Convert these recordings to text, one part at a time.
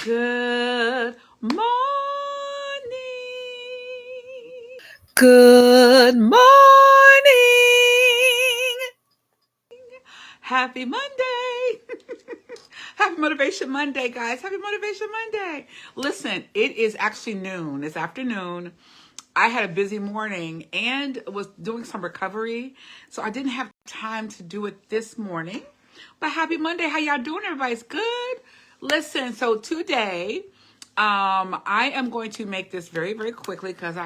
Good morning. Good morning. Happy Monday. Happy Motivation Monday, guys. Happy Motivation Monday. Listen, it is actually noon. It's afternoon. I had a busy morning and was doing some recovery, so I didn't have time to do it this morning. But happy Monday. How y'all doing? Everybody's good? Listen, so today, I am going to make this very, very quickly because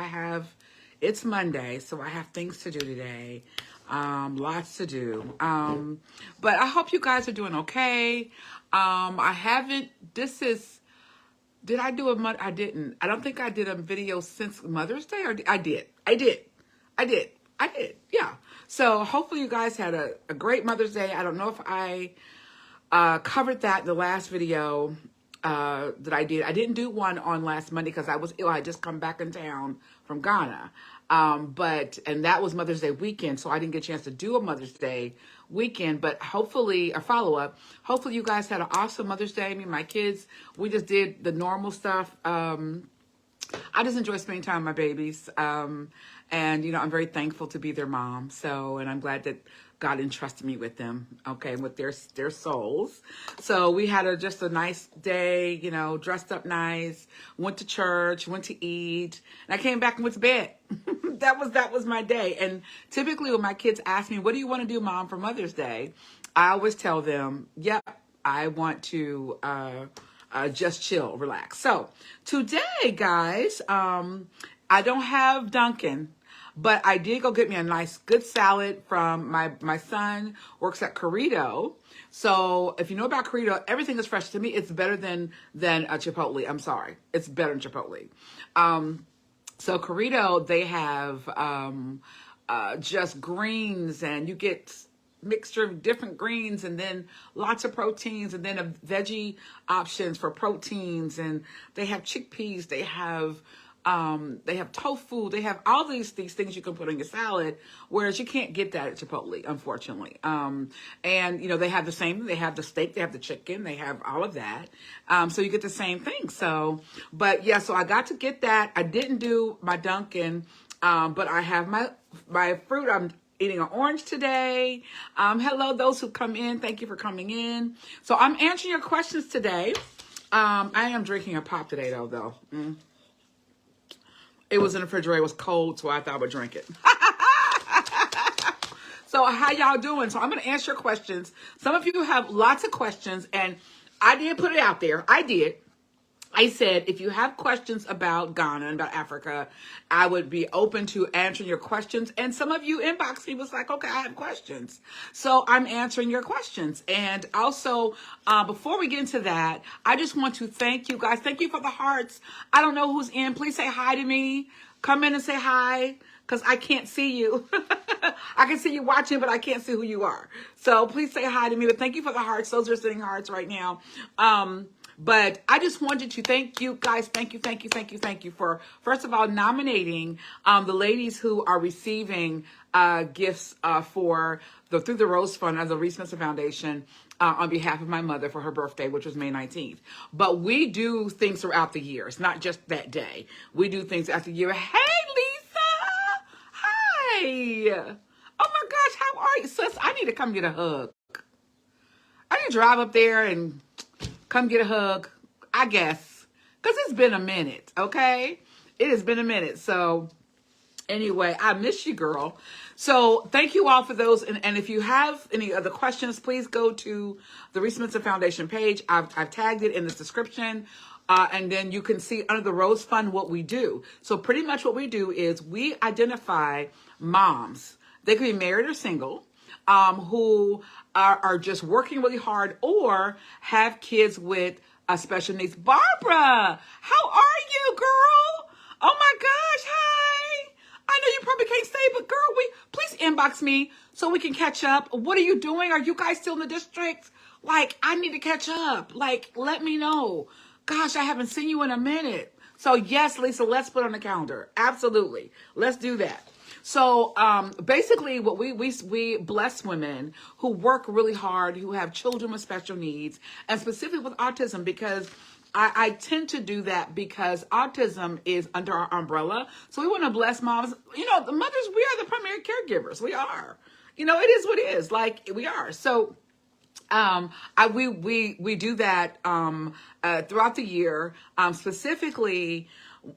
it's Monday, so I have things to do today. Lots to do. But I hope you guys are doing okay. Did I do I didn't. I don't think I did a video since Mother's Day, or I did. Yeah. So hopefully you guys had a great Mother's Day. I don't know if I covered that in the last video that I did. I didn't do one on last Monday because I was ill. I had just come back in town from Ghana. And that was Mother's Day weekend, so I didn't get a chance to do a Mother's Day weekend, but hopefully, a follow-up, hopefully you guys had an awesome Mother's Day. Me and my kids, we just did the normal stuff. I just enjoy spending time with my babies. And, I'm very thankful to be their mom. And I'm glad that God entrusted me with them, okay, with their souls. So we had just a nice day, dressed up nice, went to church, went to eat, and I came back and went to bed. That was my day. And typically when my kids ask me, what do you want to do, Mom, for Mother's Day? I always tell them, yep, I want to just chill, relax. So today, guys, I don't have Dunkin', but I did go get me a nice, good salad from my son works at Corrido. So if you know about Corrido, everything is fresh. To me, it's better than Chipotle. I'm sorry. It's better than Chipotle. So Corrido, they have just greens, and you get mixture of different greens, and then lots of proteins, and then a veggie options for proteins, and they have chickpeas, they have tofu, they have all these things you can put on your salad, whereas you can't get that at Chipotle, unfortunately. And they have the same, they have the steak, they have the chicken, they have all of that. So you get the same thing. So I got to get that. I didn't do my Dunkin', but I have my fruit. I'm eating an orange today. Hello, those who come in. Thank you for coming in. So I'm answering your questions today. I am drinking a pop today, though. It was in the refrigerator. It was cold, so I thought I would drink it. So how y'all doing? So I'm going to answer your questions. Some of you have lots of questions, and I did put it out there. I said, if you have questions about Ghana and about Africa, I would be open to answering your questions. And some of you inboxed me, was like, okay, I have questions. So I'm answering your questions. And also, before we get into that, I just want to thank you guys. Thank you for the hearts. I don't know who's in. Please say hi to me. Come in and say hi, because I can't see you. I can see you watching, but I can't see who you are. So please say hi to me. But thank you for the hearts. Those are sending hearts right now. But I just wanted to thank you guys. Thank you for, first of all, nominating the ladies who are receiving gifts through the Rose Fund of the Reese Spencer Foundation on behalf of my mother for her birthday, which was May 19th. But we do things throughout the year. It's not just that day. We do things after the year. Hey, Lisa. Hi. Oh, my gosh. How are you? Sis, I need to come get a hug. I need to drive up there and come get a hug, I guess, because it's been a minute, okay? It has been a minute. So anyway, I miss you, girl. So thank you all for those. And if you have any other questions, please go to the Reese Spencer Foundation page. I've tagged it in the description. And then you can see under the Rose Fund what we do. So pretty much what we do is we identify moms. They could be married or single, who are just working really hard or have kids with special needs. Barbara, how are you, girl? Oh my gosh, hi. I know you probably can't stay, but girl, please inbox me so we can catch up. What are you doing? Are you guys still in the district? Like, I need to catch up. Like, let me know. Gosh, I haven't seen you in a minute. So yes, Lisa, let's put on the calendar. Absolutely. Let's do that. So basically, what we bless women who work really hard, who have children with special needs, and specifically with autism, because I tend to do that because autism is under our umbrella. So we want to bless moms. You know, the mothers, we are the primary caregivers. We are. You know, it is what it is. Like, we are. So we do that throughout the year. Specifically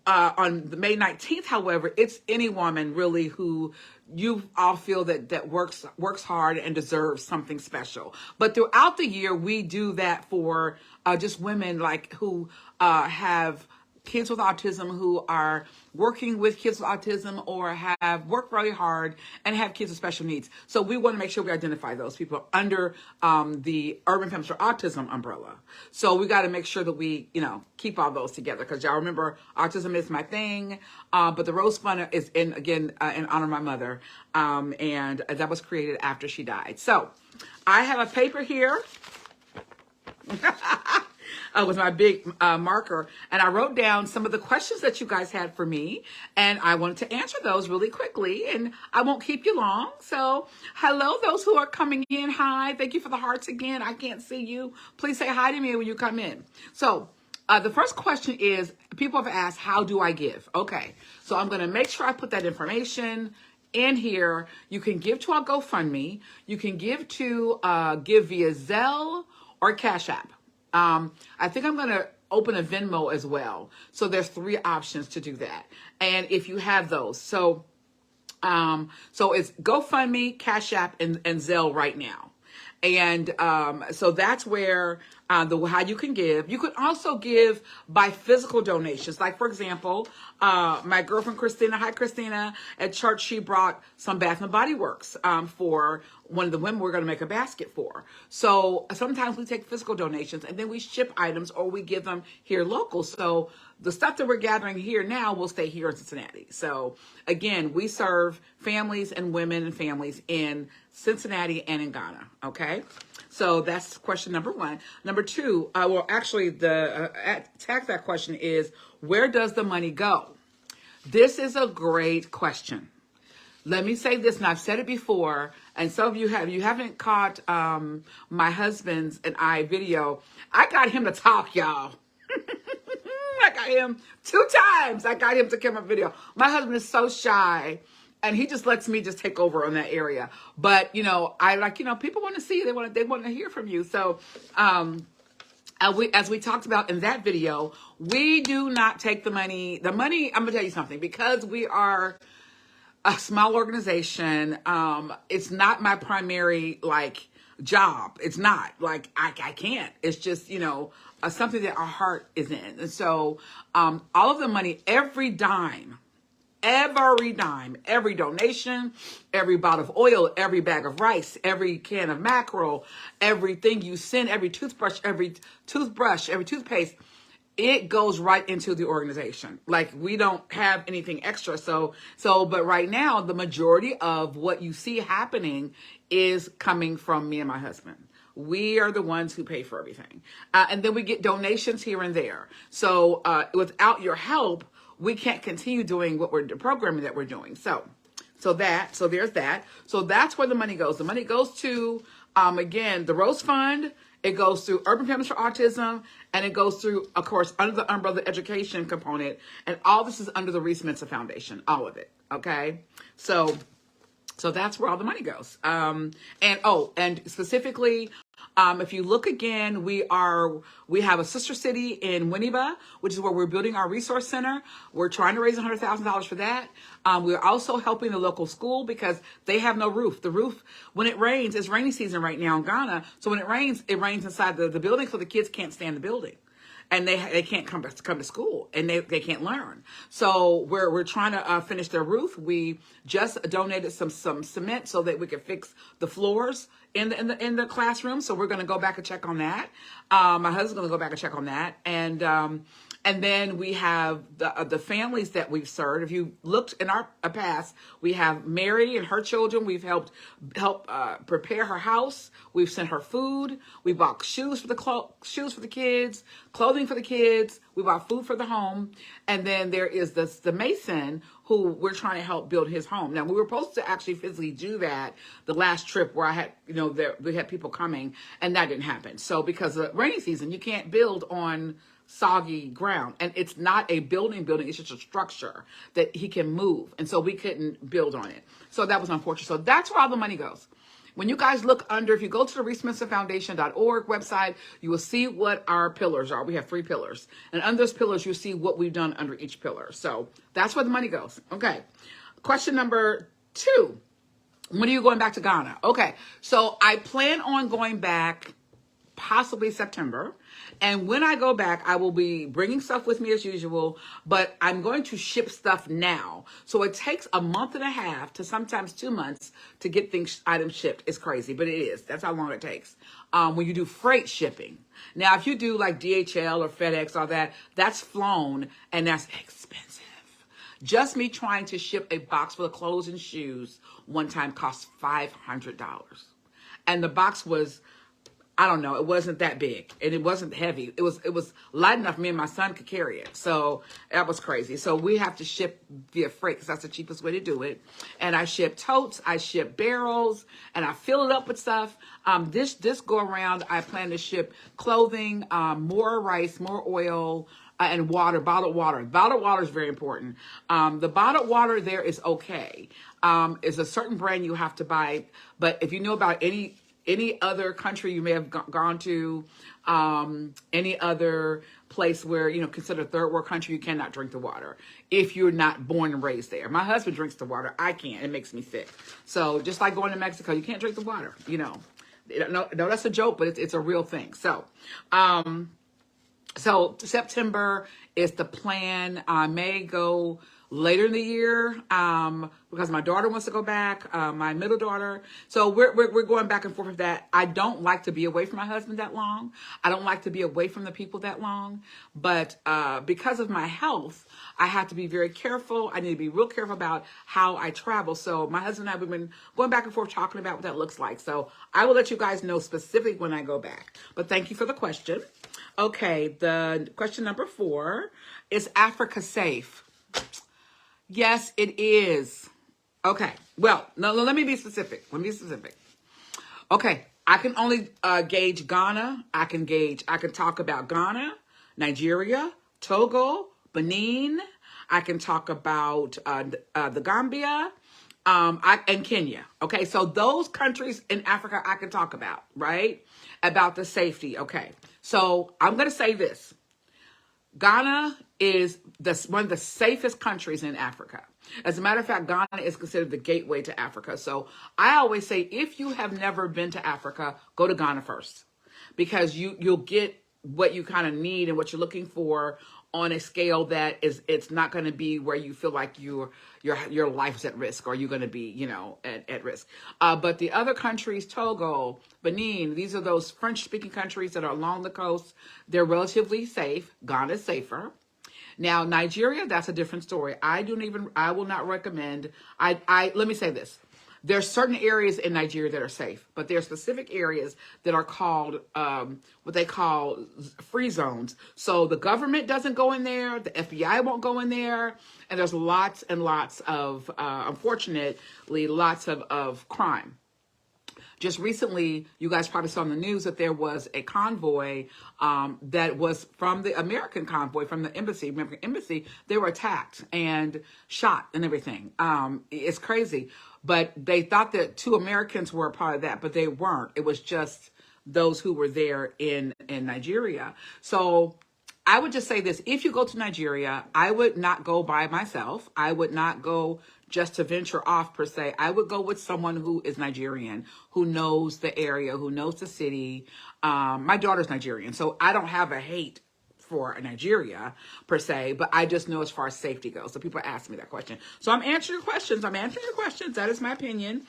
on the May 19th, however, it's any woman really who you all feel that works hard and deserves something special. But throughout the year, we do that for just women like who have kids with autism, who are working with kids with autism, or have worked really hard and have kids with special needs. So we want to make sure we identify those people under the Urban Femmes for Autism umbrella. So we got to make sure that we, you know, keep all those together, because y'all remember autism is my thing. But the Rose Fund is in honor of my mother, and that was created after she died. So I have a paper here. With my big marker, and I wrote down some of the questions that you guys had for me, and I wanted to answer those really quickly, and I won't keep you long. So hello, those who are coming in. Hi, thank you for the hearts again. I can't see you. Please say hi to me when you come in. So the first question is, people have asked, how do I give? Okay, so I'm going to make sure I put that information in here. You can give to our GoFundMe. You can give via Zelle or Cash App. I think I'm going to open a Venmo as well. So there's 3 options to do that. And if you have those, so it's GoFundMe, Cash App, and Zelle right now. And so that's where how you can give. You could also give by physical donations. Like, for example, my girlfriend Christina, hi Christina, at church, she brought some Bath and Body Works for one of the women we're going to make a basket for. So sometimes we take physical donations and then we ship items, or we give them here local. So the stuff that we're gathering here now will stay here in Cincinnati. So again, we serve families and women and families in Cincinnati and in Ghana. Okay. So that's question number 1. Number 2, well, actually the tag that question is, where does the money go? This is a great question. Let me say this, and I've said it before, and some of you haven't caught my husband's and I video. I got him to talk, y'all. I got him 2 times. I got him to come up video. My husband is so shy, and he just lets me just take over on that area. But, you know, people want to see you. They want to hear from you. So, as we talked about in that video, we do not take the money. The money, I'm going to tell you something, because we are a small organization. It's not my primary, job. It's not like I can't. It's just, something that our heart is in. And so, all of the money, every dime, every donation, every bottle of oil, every bag of rice, every can of mackerel, everything you send, every toothbrush, every toothpaste, it goes right into the organization. Like, we don't have anything extra. But right now, the majority of what you see happening is coming from me and my husband. We are the ones who pay for everything. And then we get donations here and there. So without your help, we can't continue doing the programming that we're doing. So there's that. So that's where the money goes. The money goes to, again, the Rose Fund. It goes through Urban Femmes for Autism, and it goes through, of course, under the umbrella education component. And all this is under the Reese Mensa Foundation, all of it. Okay. So that's where all the money goes. And specifically, if you look again, we have a sister city in Winneba, which is where we're building our resource center. We're trying to raise $100,000 for that. We're also helping the local school because they have no roof. The roof, when it rains, it's rainy season right now in Ghana. So when it rains inside the building, so the kids can't stay in the building. And they can't come to school, and they can't learn. So we're trying to finish their roof. We just donated some cement so that we could fix the floors in the classroom. So we're going to go back and check on that. My husband's going to go back and check on that. And then we have the families that we've served. If you looked in our past, we have Mary and her children. We've helped prepare her house. We've sent her food. We bought shoes for the kids, clothing for the kids. We bought food for the home. And then there is the Mason, who we're trying to help build his home. Now, we were supposed to actually physically do that the last trip where I had, we had people coming, and that didn't happen. So because of rainy season, you can't build on soggy ground, and it's not a building, it's just a structure that he can move. And so we couldn't build on it. So that was unfortunate. So that's where all the money goes. When you guys look under, if you go to the ReeseSmithsonFoundation.org website, you will see what our pillars are. We have 3 pillars. And under those pillars, you'll see what we've done under each pillar. So that's where the money goes. Okay. Question number 2. When are you going back to Ghana? Okay. So I plan on going back possibly September. And when I go back, I will be bringing stuff with me as usual, but I'm going to ship stuff now. So it takes a month and a half to sometimes 2 months to get items shipped. It's crazy, but it is. That's how long it takes when you do freight shipping. Now, if you do like DHL or FedEx or that's flown and that's expensive. Just me trying to ship a box full of clothes and shoes one time cost $500. And the box was, I don't know, it wasn't that big and it wasn't heavy. It was light enough me and my son could carry it. So that was crazy. So we have to ship via freight because that's the cheapest way to do it. And I ship totes, I ship barrels, and I fill it up with stuff. This go around, I plan to ship clothing, more rice, more oil, and water, bottled water. Bottled water is very important. The bottled water there is okay. It's a certain brand you have to buy. But if you know about any other country you may have gone to, any other place where, considered third world country, you cannot drink the water if you're not born and raised there. My husband drinks the water. I can't. It makes me sick. So just like going to Mexico, you can't drink the water, No, that's a joke, but it's a real thing. So, so September is the plan. I may go later in the year because my daughter wants to go back, my middle daughter. So we're going back and forth with that. I don't like to be away from my husband that long. I don't like to be away from the people that long. But because of my health, I have to be very careful. I need to be real careful about how I travel. So my husband and I have been going back and forth talking about what that looks like. So I will let you guys know specifically when I go back. But thank you for the question. Okay, the question number 4, is Africa safe? Yes, it is. Okay, well, no, let me be specific. Okay, I can only gauge Ghana. I can talk about Ghana, Nigeria, Togo, Benin. I can talk about the Gambia, and Kenya. Okay, so those countries in Africa I can talk about, right? About the safety. Okay, so I'm going to say this. Ghana is one of the safest countries in Africa. As a matter of fact, Ghana is considered the gateway to Africa. So I always say, if you have never been to Africa, go to Ghana first, because you'll get what you kind of need and what you're looking for on a scale that it's not going to be where you feel like your life's at risk, or you're going to be, at risk. But the other countries, Togo, Benin, these are those French-speaking countries that are along the coast. They're relatively safe. Ghana's safer. Now, Nigeria, that's a different story. I will not recommend. Let me say this. There's certain areas in Nigeria that are safe, but there are specific areas that are called what they call free zones. So the government doesn't go in there, the FBI won't go in there, and there's lots and lots of, unfortunately, lots of crime. Just recently, you guys probably saw in the news that there was a convoy that was from the American convoy, from the embassy. Remember, embassy, they were attacked and shot and everything. It's crazy. But they thought that 2 Americans were a part of that, but they weren't. It was just those who were there in Nigeria. So I would just say this. If you go to Nigeria, I would not go by myself. I would not go just to venture off per se. I would go with someone who is Nigerian, who knows the area, who knows the city. My daughter's Nigerian, so I don't have a hate for Nigeria per se, but I just know as far as safety goes. So people ask me that question. So I'm answering your questions. That is my opinion.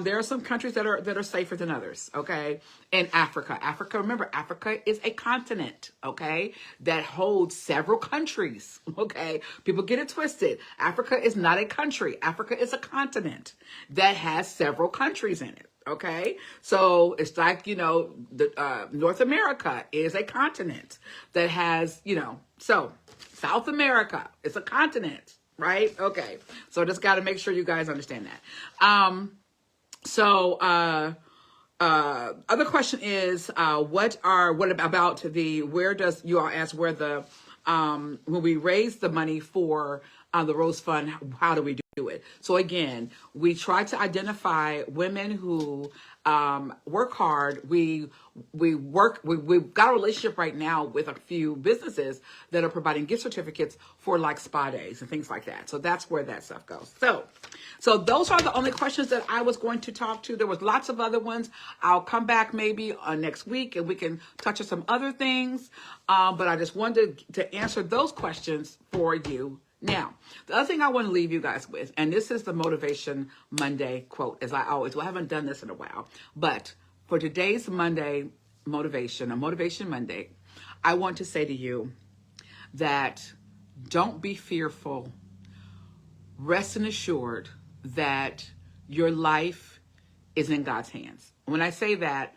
There are some countries that are safer than others. Okay. In Africa, remember, Africa is a continent. Okay. That holds several countries. Okay. People get it twisted. Africa is not a country. Africa is a continent that has several countries in it. Okay, so it's like, North America is a continent that has, so South America is a continent. right? Okay. So just got to make sure you guys understand that. Other question is, what about where does, you all ask where the, when we raise the money for the Rose Fund, how do we do it? So again, we try to identify women who work hard. We've got a relationship right now with a few businesses that are providing gift certificates for like spa days and things like that. So that's where that stuff goes. So those are the only questions that I was going to talk to. There was lots of other ones. I'll come back maybe next week and we can touch on some other things. But I just wanted to answer those questions for you. Now, the other thing I want to leave you guys with, and this is the Motivation Monday quote, as I always, well, I haven't done this in a while, but for today's Monday Motivation Monday, I want to say to you that don't be fearful. Rest and assured that your life is in God's hands. When I say that,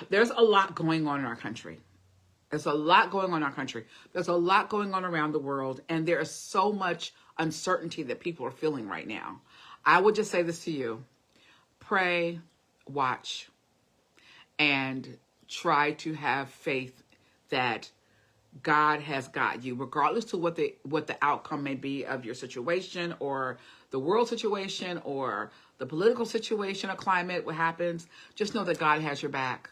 there's a lot going on in our country. There's a lot going on in our country. There's a lot going on around the world. And there is so much uncertainty that people are feeling right now. I would just say this to you. Pray, watch, and try to have faith that God has got you, regardless to what the outcome may be of your situation or the world situation or the political situation or climate, what happens. Just know that God has your back.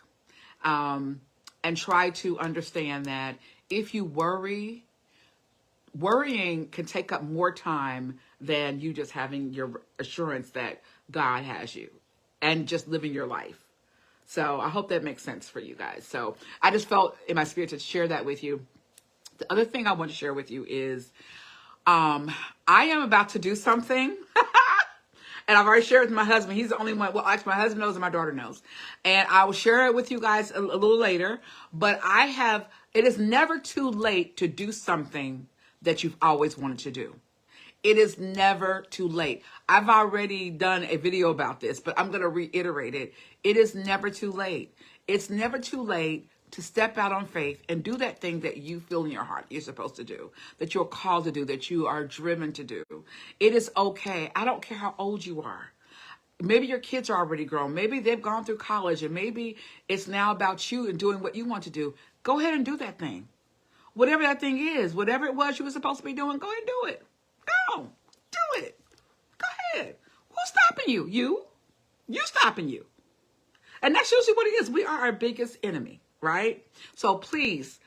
And try to understand that if you worrying can take up more time than you just having your assurance that God has you and just living your life. So I hope that makes sense for you guys. So I just felt in my spirit to share that with you. The other thing I want to share with you is I am about to do something. And I've already shared it with my husband. He's the only one. Well, actually, my husband knows and my daughter knows. And I will share it with you guys a little later. But it is never too late to do something that you've always wanted to do. It is never too late. I've already done a video about this, but I'm going to reiterate it. It is never too late. It's never too late to step out on faith and do that thing that you feel in your heart you're supposed to do, that you're called to do, that you are driven to do. It is okay. I don't care how old you are. Maybe your kids are already grown. Maybe they've gone through college and maybe it's now about you and doing what you want to do. Go ahead and do that thing. Whatever that thing is, whatever it was you were supposed to be doing, go ahead and do it. Go. Do it. Go ahead. Who's stopping you? You. You stopping you. And that's usually what it is. We are our biggest enemy. Right? So please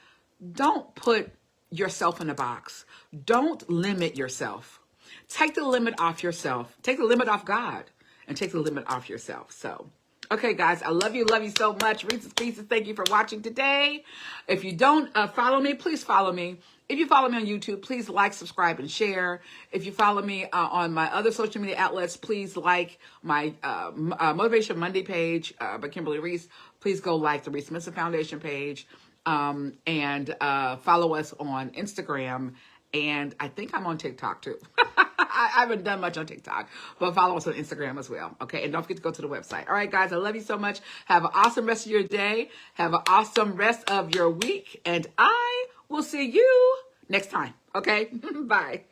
don't put yourself in a box. Don't limit yourself. Take the limit off yourself. Take the limit off God and take the limit off yourself. So, okay, guys, I love you so much. Reese's Pieces, thank you for watching today. If you don't follow me, please follow me. If you follow me on YouTube, please like, subscribe, and share. If you follow me on my other social media outlets, please like my Motivation Monday page by Kimberly Reese. Please go like the Reese Smitson Foundation page and follow us on Instagram. And I think I'm on TikTok too. I haven't done much on TikTok, but follow us on Instagram as well. Okay. And don't forget to go to the website. All right, guys, I love you so much. Have an awesome rest of your day. Have an awesome rest of your week. And I will see you next time. Okay. Bye.